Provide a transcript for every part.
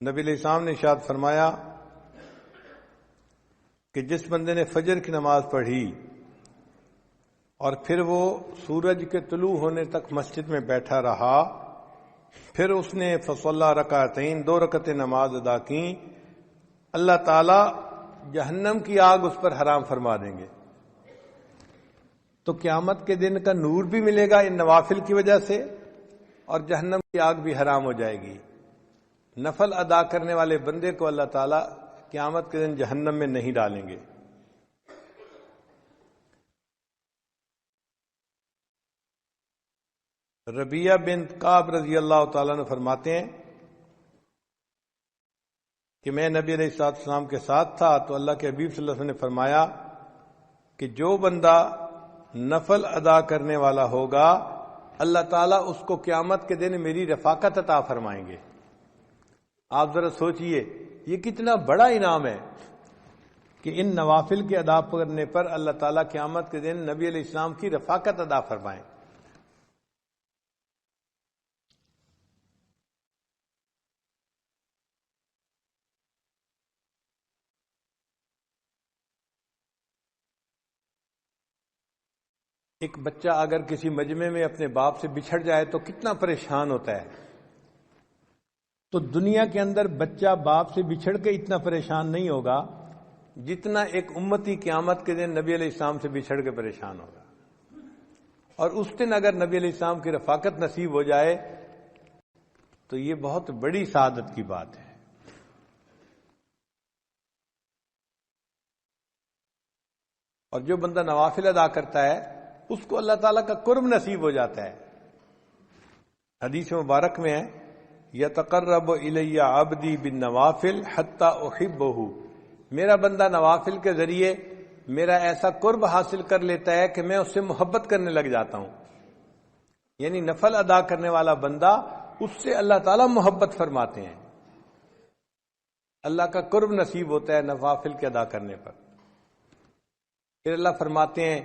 نبی علیہ السلام نے ارشاد فرمایا کہ جس بندے نے فجر کی نماز پڑھی اور پھر وہ سورج کے طلوع ہونے تک مسجد میں بیٹھا رہا، پھر اس نے فصلی رکعتین 2 رکعتیں نماز ادا کی، اللہ تعالی جہنم کی آگ اس پر حرام فرما دیں گے۔ تو قیامت کے دن کا نور بھی ملے گا ان نوافل کی وجہ سے، اور جہنم کی آگ بھی حرام ہو جائے گی۔ نفل ادا کرنے والے بندے کو اللہ تعالی قیامت کے دن جہنم میں نہیں ڈالیں گے۔ ربیعہ بنت کعب رضی اللہ تعالیٰ عنہ فرماتے ہیں کہ میں نبی علیہ السلام کے ساتھ تھا تو اللہ کے حبیب صلی اللہ علیہ وسلم نے فرمایا کہ جو بندہ نفل ادا کرنے والا ہوگا اللہ تعالیٰ اس کو قیامت کے دن میری رفاقت عطا فرمائیں گے۔ آپ ذرا سوچئے یہ کتنا بڑا انعام ہے کہ ان نوافل کے ادا کرنے پر اللہ تعالیٰ قیامت کے دن نبی علیہ السلام کی رفاقت عطا فرمائیں۔ ایک بچہ اگر کسی مجمع میں اپنے باپ سے بچھڑ جائے تو کتنا پریشان ہوتا ہے، تو دنیا کے اندر بچہ باپ سے بچھڑ کے اتنا پریشان نہیں ہوگا جتنا ایک امتی قیامت کے دن نبی علیہ السلام سے بچھڑ کے پریشان ہوگا۔ اور اس دن اگر نبی علیہ السلام کی رفاقت نصیب ہو جائے تو یہ بہت بڑی سعادت کی بات ہے۔ اور جو بندہ نوافل ادا کرتا ہے اس کو اللہ تعالیٰ کا قرب نصیب ہو جاتا ہے۔ حدیث مبارک میں ہے یتقرب الی عبدی بالنوافل حتی احبہ، میرا بندہ نوافل کے ذریعے میرا ایسا قرب حاصل کر لیتا ہے کہ میں اس سے محبت کرنے لگ جاتا ہوں۔ یعنی نفل ادا کرنے والا بندہ اس سے اللہ تعالیٰ محبت فرماتے ہیں، اللہ کا قرب نصیب ہوتا ہے نوافل کے ادا کرنے پر۔ پھر اللہ فرماتے ہیں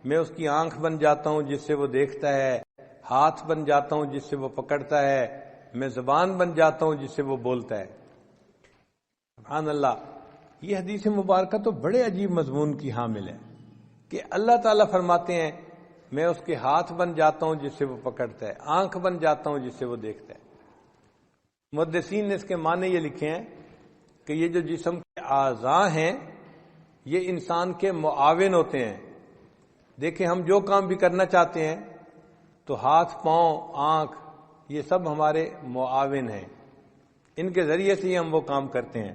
میں اس کی آنکھ بن جاتا ہوں جس سے وہ دیکھتا ہے، ہاتھ بن جاتا ہوں جس سے وہ پکڑتا ہے، میں زبان بن جاتا ہوں جس سے وہ بولتا ہے۔ سبحان اللہ، یہ حدیث مبارکہ تو بڑے عجیب مضمون کی حامل ہے کہ اللہ تعالیٰ فرماتے ہیں میں اس کے ہاتھ بن جاتا ہوں جس سے وہ پکڑتا ہے، آنکھ بن جاتا ہوں جس سے وہ دیکھتا ہے۔ محدثین نے اس کے معنی یہ لکھے ہیں کہ یہ جو جسم کے اعضاء ہیں یہ انسان کے معاون ہوتے ہیں۔ دیکھیں ہم جو کام بھی کرنا چاہتے ہیں تو ہاتھ، پاؤں، آنکھ یہ سب ہمارے معاون ہیں، ان کے ذریعے سے ہی ہم وہ کام کرتے ہیں۔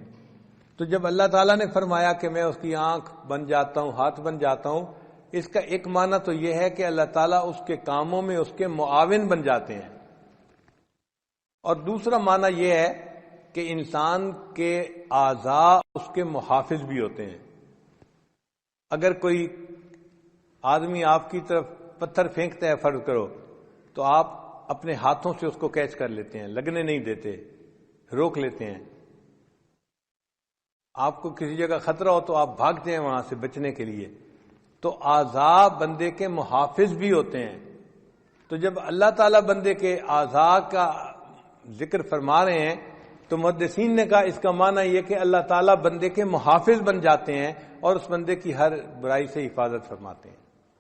تو جب اللہ تعالیٰ نے فرمایا کہ میں اس کی آنکھ بن جاتا ہوں، ہاتھ بن جاتا ہوں، اس کا ایک معنی تو یہ ہے کہ اللہ تعالیٰ اس کے کاموں میں اس کے معاون بن جاتے ہیں، اور دوسرا معنی یہ ہے کہ انسان کے اعضاء اس کے محافظ بھی ہوتے ہیں۔ اگر کوئی آدمی آپ کی طرف پتھر پھینکتا ہے فرض کرو تو آپ اپنے ہاتھوں سے اس کو کیچ کر لیتے ہیں، لگنے نہیں دیتے، روک لیتے ہیں۔ آپ کو کسی جگہ خطرہ ہو تو آپ بھاگتے ہیں وہاں سے بچنے کے لیے۔ تو اعضاء بندے کے محافظ بھی ہوتے ہیں۔ تو جب اللہ تعالیٰ بندے کے اعضاء کا ذکر فرما رہے ہیں تو محدثین نے کہا اس کا معنی یہ کہ اللہ تعالیٰ بندے کے محافظ بن جاتے ہیں اور اس بندے کی ہر برائی سے حفاظت فرماتے ہیں۔